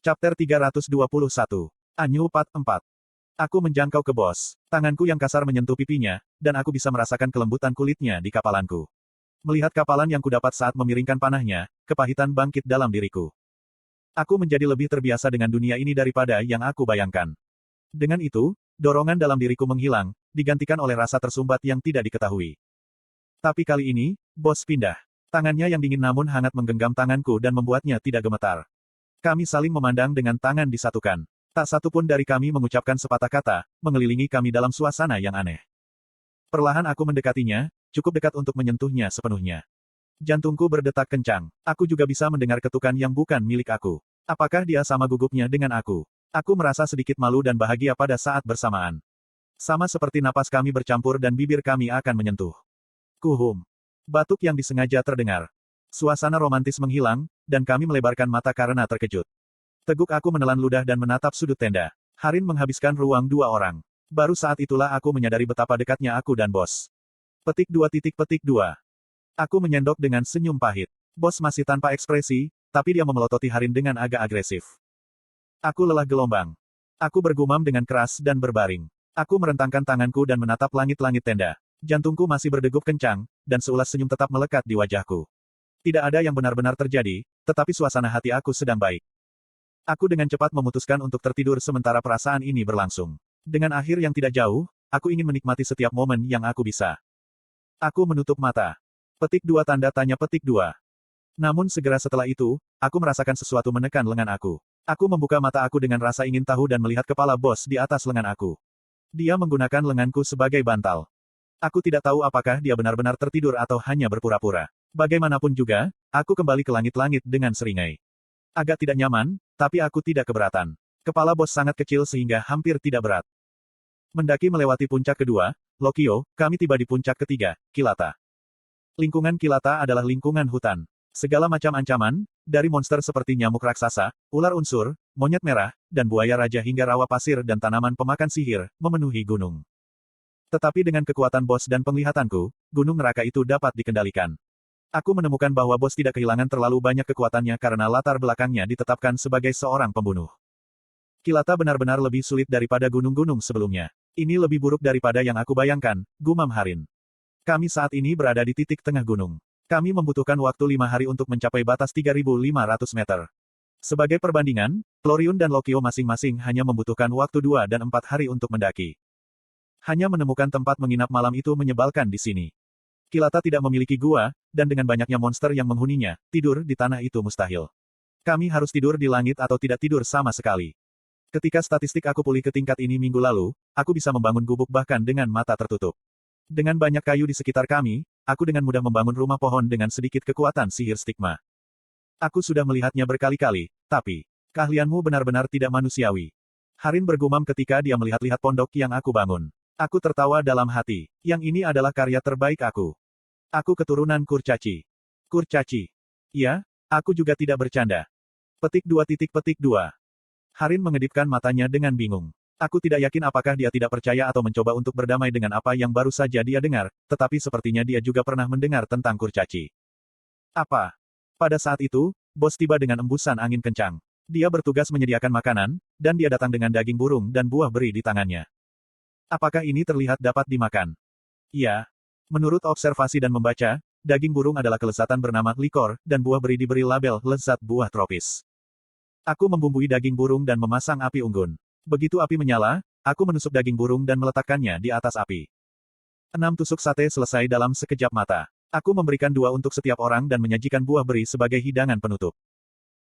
Chapter 321. Anyu 44. Aku menjangkau ke bos. Tanganku yang kasar menyentuh pipinya, dan aku bisa merasakan kelembutan kulitnya di kapalanku. Melihat kapalan yang kudapat saat memiringkan panahnya, kepahitan bangkit dalam diriku. Aku menjadi lebih terbiasa dengan dunia ini daripada yang aku bayangkan. Dengan itu, dorongan dalam diriku menghilang, digantikan oleh rasa tersumbat yang tidak diketahui. Tapi kali ini, bos pindah. Tangannya yang dingin namun hangat menggenggam tanganku dan membuatnya tidak gemetar. Kami saling memandang dengan tangan disatukan. Tak satu pun dari kami mengucapkan sepatah kata, mengelilingi kami dalam suasana yang aneh. Perlahan aku mendekatinya, cukup dekat untuk menyentuhnya sepenuhnya. Jantungku berdetak kencang. Aku juga bisa mendengar ketukan yang bukan milik aku. Apakah dia sama gugupnya dengan aku? Aku merasa sedikit malu dan bahagia pada saat bersamaan. Sama seperti napas kami bercampur dan bibir kami akan menyentuh. Kuhum. Batuk yang disengaja terdengar. Suasana romantis menghilang, dan kami melebarkan mata karena terkejut. Teguk aku menelan ludah dan menatap sudut tenda. Harin menghabiskan ruang dua orang. Baru saat itulah aku menyadari betapa dekatnya aku dan bos. Petik 2. Aku menyendok dengan senyum pahit. Bos masih tanpa ekspresi, tapi dia memelototi Harin dengan agak agresif. Aku lelah gelombang. Aku bergumam dengan keras dan berbaring. Aku merentangkan tanganku dan menatap langit-langit tenda. Jantungku masih berdegup kencang, dan seulas senyum tetap melekat di wajahku. Tidak ada yang benar-benar terjadi, tetapi suasana hati aku sedang baik. Aku dengan cepat memutuskan untuk tertidur sementara perasaan ini berlangsung. Dengan akhir yang tidak jauh, aku ingin menikmati setiap momen yang aku bisa. Aku menutup mata. Petik 2. Namun segera setelah itu, aku merasakan sesuatu menekan lengan aku. Aku membuka mata aku dengan rasa ingin tahu dan melihat kepala bos di atas lengan aku. Dia menggunakan lenganku sebagai bantal. Aku tidak tahu apakah dia benar-benar tertidur atau hanya berpura-pura. Bagaimanapun juga, aku kembali ke langit-langit dengan seringai. Agak tidak nyaman, tapi aku tidak keberatan. Kepala bos sangat kecil sehingga hampir tidak berat. Mendaki melewati puncak kedua, Lokio, kami tiba di puncak ketiga, Kilata. Lingkungan Kilata adalah lingkungan hutan. Segala macam ancaman, dari monster seperti nyamuk raksasa, ular unsur, monyet merah, dan buaya raja hingga rawa pasir dan tanaman pemakan sihir, memenuhi gunung. Tetapi dengan kekuatan bos dan penglihatanku, gunung neraka itu dapat dikendalikan. Aku menemukan bahwa bos tidak kehilangan terlalu banyak kekuatannya karena latar belakangnya ditetapkan sebagai seorang pembunuh. Kilata benar-benar lebih sulit daripada gunung-gunung sebelumnya. Ini lebih buruk daripada yang aku bayangkan, gumam Harin. Kami saat ini berada di titik tengah gunung. Kami membutuhkan waktu 5 hari untuk mencapai batas 3.500 meter. Sebagai perbandingan, Floriun dan Lokio masing-masing hanya membutuhkan waktu 2 dan 4 hari untuk mendaki. Hanya menemukan tempat menginap malam itu menyebalkan di sini. Kilata tidak memiliki gua, dan dengan banyaknya monster yang menghuninya, tidur di tanah itu mustahil. Kami harus tidur di langit atau tidak tidur sama sekali. Ketika statistik aku pulih ke tingkat ini minggu lalu, aku bisa membangun gubuk bahkan dengan mata tertutup. Dengan banyak kayu di sekitar kami, aku dengan mudah membangun rumah pohon dengan sedikit kekuatan sihir stigma. Aku sudah melihatnya berkali-kali, tapi keahlianmu benar-benar tidak manusiawi. Harin bergumam ketika dia melihat-lihat pondok yang aku bangun. Aku tertawa dalam hati. Yang ini adalah karya terbaik aku. Aku keturunan kurcaci. Kurcaci. Ya, aku juga tidak bercanda. Petik 2. Harin mengedipkan matanya dengan bingung. Aku tidak yakin apakah dia tidak percaya atau mencoba untuk berdamai dengan apa yang baru saja dia dengar, tetapi sepertinya dia juga pernah mendengar tentang kurcaci. Apa? Pada saat itu, bos tiba dengan embusan angin kencang. Dia bertugas menyediakan makanan, dan dia datang dengan daging burung dan buah beri di tangannya. Apakah ini terlihat dapat dimakan? Ya. Menurut observasi dan membaca, daging burung adalah kelezatan bernama likor, dan buah beri diberi label lezat buah tropis. Aku membumbui daging burung dan memasang api unggun. Begitu api menyala, aku menusuk daging burung dan meletakkannya di atas api. 6 tusuk sate selesai dalam sekejap mata. Aku memberikan 2 untuk setiap orang dan menyajikan buah beri sebagai hidangan penutup.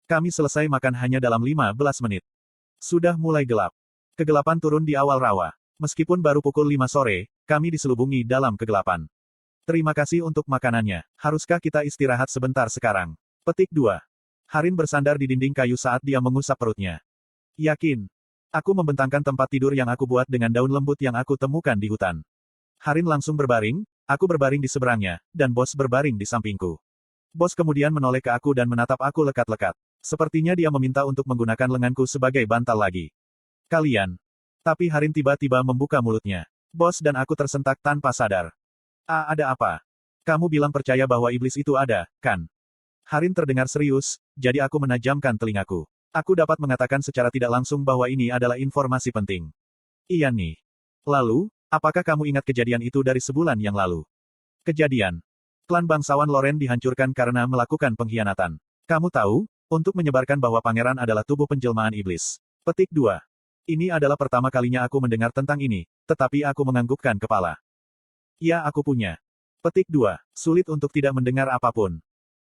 Kami selesai makan hanya dalam 15 menit. Sudah mulai gelap. Kegelapan turun di awal rawa. Meskipun baru pukul 5 sore, kami diselubungi dalam kegelapan. Terima kasih untuk makanannya. Haruskah kita istirahat sebentar sekarang? Petik 2. Harin bersandar di dinding kayu saat dia mengusap perutnya. Yakin. Aku membentangkan tempat tidur yang aku buat dengan daun lembut yang aku temukan di hutan. Harin langsung berbaring, aku berbaring di seberangnya, dan bos berbaring di sampingku. Bos kemudian menoleh ke aku dan menatap aku lekat-lekat. Sepertinya dia meminta untuk menggunakan lenganku sebagai bantal lagi. Kalian. Tapi Harin tiba-tiba membuka mulutnya. Bos dan aku tersentak tanpa sadar. Ada apa? Kamu bilang percaya bahwa iblis itu ada, kan? Harin terdengar serius, jadi aku menajamkan telingaku. Aku dapat mengatakan secara tidak langsung bahwa ini adalah informasi penting. Iya nih. Lalu, apakah kamu ingat kejadian itu dari sebulan yang lalu? Kejadian. Klan bangsawan Loren dihancurkan karena melakukan pengkhianatan. Kamu tahu, untuk menyebarkan bahwa pangeran adalah tubuh penjelmaan iblis. Petik 2. Ini adalah pertama kalinya aku mendengar tentang ini, tetapi aku menganggukkan kepala. Ya, aku punya. Petik 2. Sulit untuk tidak mendengar apapun.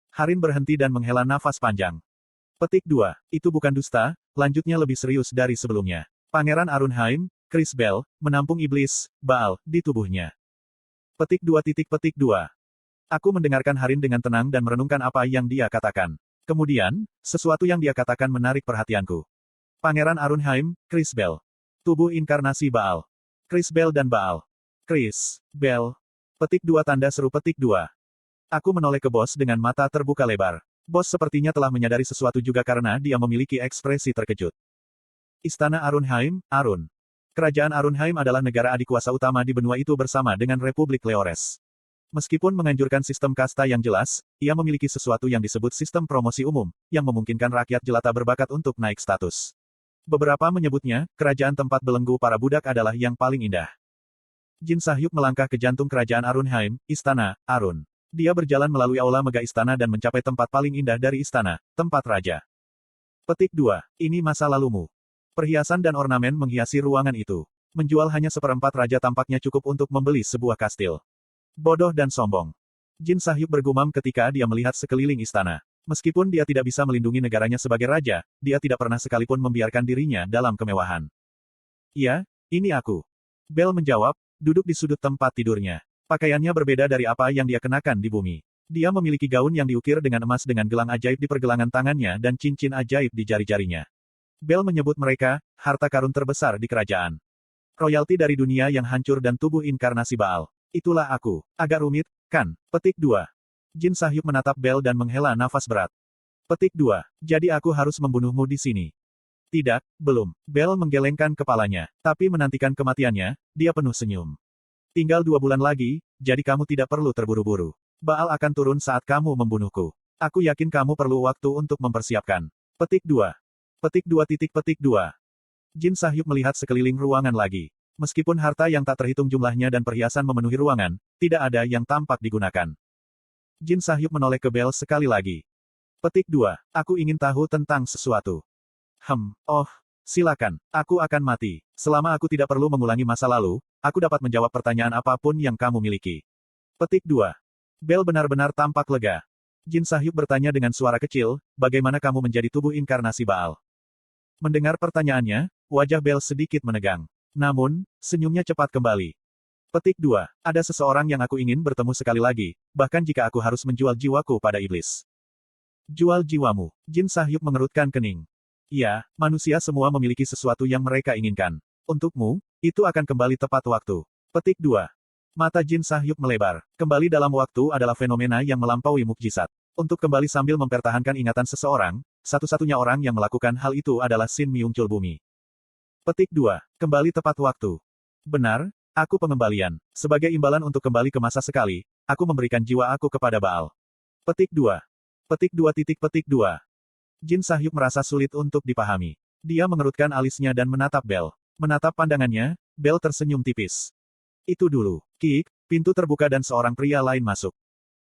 Harin berhenti dan menghela nafas panjang. Petik 2. Itu bukan dusta, lanjutnya lebih serius dari sebelumnya. Pangeran Arunheim, Chris Bell, menampung iblis, Baal, di tubuhnya. Petik 2. Petik 2. Aku mendengarkan Harin dengan tenang dan merenungkan apa yang dia katakan. Kemudian, sesuatu yang dia katakan menarik perhatianku. Pangeran Arunheim, Chris Bell. Tubuh inkarnasi Baal. Chris Bell dan Baal. Chris Bell. Petik 2 tanda seru petik 2. Aku menoleh ke bos dengan mata terbuka lebar. Bos sepertinya telah menyadari sesuatu juga karena dia memiliki ekspresi terkejut. Istana Arunheim, Arun. Kerajaan Arunheim adalah negara adikuasa utama di benua itu bersama dengan Republik Leores. Meskipun menganjurkan sistem kasta yang jelas, ia memiliki sesuatu yang disebut sistem promosi umum, yang memungkinkan rakyat jelata berbakat untuk naik status. Beberapa menyebutnya, kerajaan tempat belenggu para budak adalah yang paling indah. Jin Sahyuk melangkah ke jantung kerajaan Arunheim, Istana, Arun. Dia berjalan melalui aula mega istana dan mencapai tempat paling indah dari istana, tempat raja. Petik 2. Ini masa lalumu. Perhiasan dan ornamen menghiasi ruangan itu. Menjual hanya seperempat raja tampaknya cukup untuk membeli sebuah kastil. Bodoh dan sombong. Jin Sahyuk bergumam ketika dia melihat sekeliling istana. Meskipun dia tidak bisa melindungi negaranya sebagai raja, dia tidak pernah sekalipun membiarkan dirinya dalam kemewahan. Ya, ini aku. Bell menjawab, duduk di sudut tempat tidurnya. Pakaiannya berbeda dari apa yang dia kenakan di bumi. Dia memiliki gaun yang diukir dengan emas dengan gelang ajaib di pergelangan tangannya dan cincin ajaib di jari-jarinya. Bell menyebut mereka, harta karun terbesar di kerajaan. Royalti dari dunia yang hancur dan tubuh inkarnasi Baal. Itulah aku. Agak rumit, kan? Petik 2. Jin Sahyuk menatap Bell dan menghela nafas berat. Petik 2. Jadi aku harus membunuhmu di sini. Tidak, belum. Bell menggelengkan kepalanya. Tapi menantikan kematiannya, dia penuh senyum. Tinggal 2 bulan lagi, jadi kamu tidak perlu terburu-buru. Baal akan turun saat kamu membunuhku. Aku yakin kamu perlu waktu untuk mempersiapkan. Petik 2. Petik 2. Petik 2. Jin Sahyuk melihat sekeliling ruangan lagi. Meskipun harta yang tak terhitung jumlahnya dan perhiasan memenuhi ruangan, tidak ada yang tampak digunakan. Jin Sahyuk menoleh ke Bell sekali lagi. Petik 2. Aku ingin tahu tentang sesuatu. Oh, silakan. Aku akan mati. Selama aku tidak perlu mengulangi masa lalu, aku dapat menjawab pertanyaan apapun yang kamu miliki. Petik 2. Bell benar-benar tampak lega. Jin Sahyuk bertanya dengan suara kecil, bagaimana kamu menjadi tubuh inkarnasi Baal? Mendengar pertanyaannya, wajah Bell sedikit menegang. Namun, senyumnya cepat kembali. Petik 2. Ada seseorang yang aku ingin bertemu sekali lagi, bahkan jika aku harus menjual jiwaku pada iblis. Jual jiwamu. Jin Sahyuk mengerutkan kening. Ya, manusia semua memiliki sesuatu yang mereka inginkan. Untukmu, itu akan kembali tepat waktu. Petik 2. Mata Jin Sahyuk melebar. Kembali dalam waktu adalah fenomena yang melampaui mukjizat. Untuk kembali sambil mempertahankan ingatan seseorang, satu-satunya orang yang melakukan hal itu adalah Sin Myungchul Bumi. Petik 2. Kembali tepat waktu. Benar, aku pengembalian. Sebagai imbalan untuk kembali ke masa sekali, aku memberikan jiwa aku kepada Baal. Petik 2. Petik 2. Petik 2. Jin Sahyuk merasa sulit untuk dipahami. Dia mengerutkan alisnya dan menatap Bell. Menatap pandangannya, Bell tersenyum tipis. Itu dulu. Kik, pintu terbuka dan seorang pria lain masuk.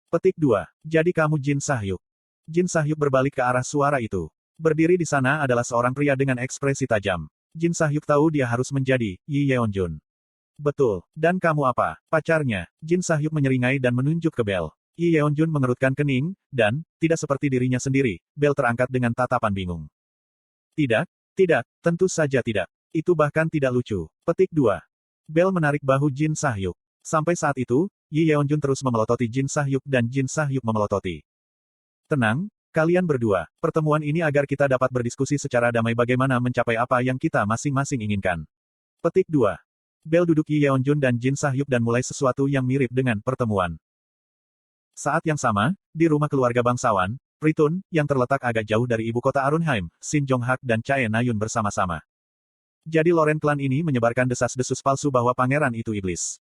Petik 2. Jadi kamu Jin Sahyuk. Jin Sahyuk berbalik ke arah suara itu. Berdiri di sana adalah seorang pria dengan ekspresi tajam. Jin Sahyuk tahu dia harus menjadi Yi Yeonjun. Betul. Dan kamu apa? Pacarnya. Jin Sahyuk menyeringai dan menunjuk ke Bell. Yi Yeonjun mengerutkan kening, dan, tidak seperti dirinya sendiri, Bell terangkat dengan tatapan bingung. Tidak, tentu saja tidak. Itu bahkan tidak lucu. Petik 2. Bell menarik bahu Jin Sahyuk. Sampai saat itu, Yi Yeonjun terus memelototi Jin Sahyuk dan Jin Sahyuk memelototi. Tenang, kalian berdua. Pertemuan ini agar kita dapat berdiskusi secara damai bagaimana mencapai apa yang kita masing-masing inginkan. Petik 2. Bell duduk Yi Yeonjun dan Jin Sahyuk dan mulai sesuatu yang mirip dengan pertemuan. Saat yang sama, di rumah keluarga bangsawan, Pritun, yang terletak agak jauh dari ibu kota Arunheim, Shin Jong-hak dan Chae Na-yun bersama-sama. Jadi Loren klan ini menyebarkan desas-desus palsu bahwa pangeran itu iblis.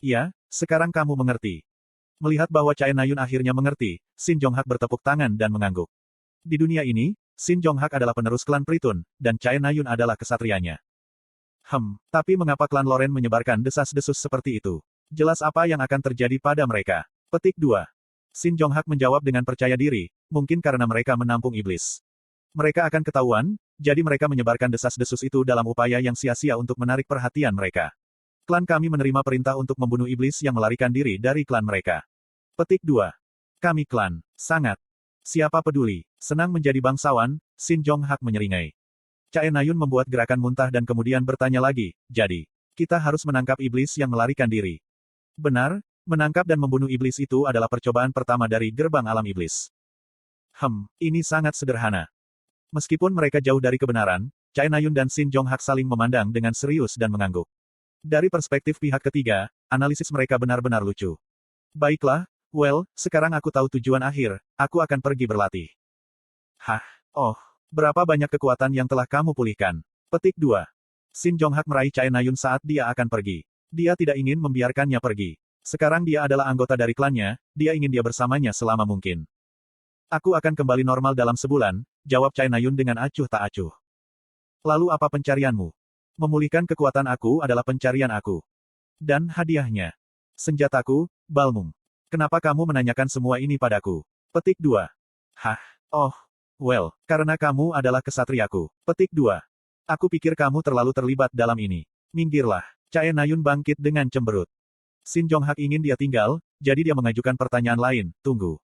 Ya, sekarang kamu mengerti. Melihat bahwa Chae Na-yun akhirnya mengerti, Shin Jong-hak bertepuk tangan dan mengangguk. Di dunia ini, Shin Jonghak adalah penerus klan Pritun, dan Chae Nayun adalah kesatrianya. Tapi mengapa klan Loren menyebarkan desas-desus seperti itu? Jelas apa yang akan terjadi pada mereka. Petik 2. Shin Jonghak menjawab dengan percaya diri, mungkin karena mereka menampung iblis. Mereka akan ketahuan, jadi mereka menyebarkan desas-desus itu dalam upaya yang sia-sia untuk menarik perhatian mereka. Klan kami menerima perintah untuk membunuh iblis yang melarikan diri dari klan mereka. Petik 2. Kami klan. Sangat. Siapa peduli. Senang menjadi bangsawan, Shin Jonghak menyeringai. Chae Nayun membuat gerakan muntah dan kemudian bertanya lagi, jadi, kita harus menangkap iblis yang melarikan diri. Benar, menangkap dan membunuh iblis itu adalah percobaan pertama dari gerbang alam iblis. Ini sangat sederhana. Meskipun mereka jauh dari kebenaran, Chae Nayun dan Shin Jonghak saling memandang dengan serius dan mengangguk. Dari perspektif pihak ketiga, analisis mereka benar-benar lucu. Baiklah, sekarang aku tahu tujuan akhir, aku akan pergi berlatih. Berapa banyak kekuatan yang telah kamu pulihkan? Petik 2. Shin Jonghak meraih Chae Nayun saat dia akan pergi. Dia tidak ingin membiarkannya pergi. Sekarang dia adalah anggota dari klannya, dia ingin dia bersamanya selama mungkin. Aku akan kembali normal dalam sebulan, jawab Chae Nayun dengan acuh tak acuh. Lalu apa pencarianmu? Memulihkan kekuatan aku adalah pencarian aku. Dan hadiahnya. Senjataku, Balmung. Kenapa kamu menanyakan semua ini padaku? Petik 2. Karena kamu adalah kesatriaku. Petik 2. Aku pikir kamu terlalu terlibat dalam ini. Minggirlah. Chae Nayun bangkit dengan cemberut. Shin Jonghak ingin dia tinggal, jadi dia mengajukan pertanyaan lain, tunggu.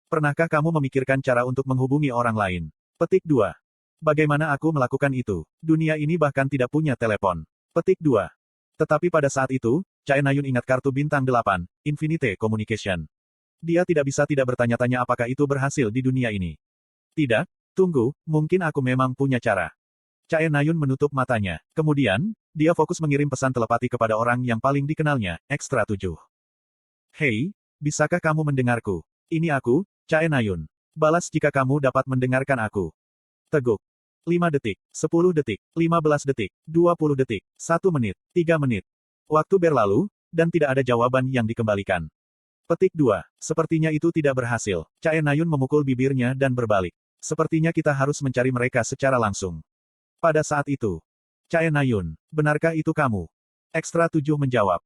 Pernahkah kamu memikirkan cara untuk menghubungi orang lain? Petik 2. Bagaimana aku melakukan itu? Dunia ini bahkan tidak punya telepon. Petik 2. Tetapi pada saat itu, Chae Nayun ingat kartu bintang 8, Infinite Communication. Dia tidak bisa tidak bertanya-tanya apakah itu berhasil di dunia ini. Tidak, tunggu, mungkin aku memang punya cara. Chae Nayun menutup matanya. Kemudian, dia fokus mengirim pesan telepati kepada orang yang paling dikenalnya, Ekstra 7. Hei, bisakah kamu mendengarku? Ini aku, Chae Nayun. Balas jika kamu dapat mendengarkan aku. Teguk. 5 detik, 10 detik, 15 detik, 20 detik, 1 menit, 3 menit. Waktu berlalu, dan tidak ada jawaban yang dikembalikan. Petik 2. Sepertinya itu tidak berhasil. Chae Nayun memukul bibirnya dan berbalik. Sepertinya kita harus mencari mereka secara langsung. Pada saat itu, Chae Nayun, benarkah itu kamu? Ekstra 7 menjawab.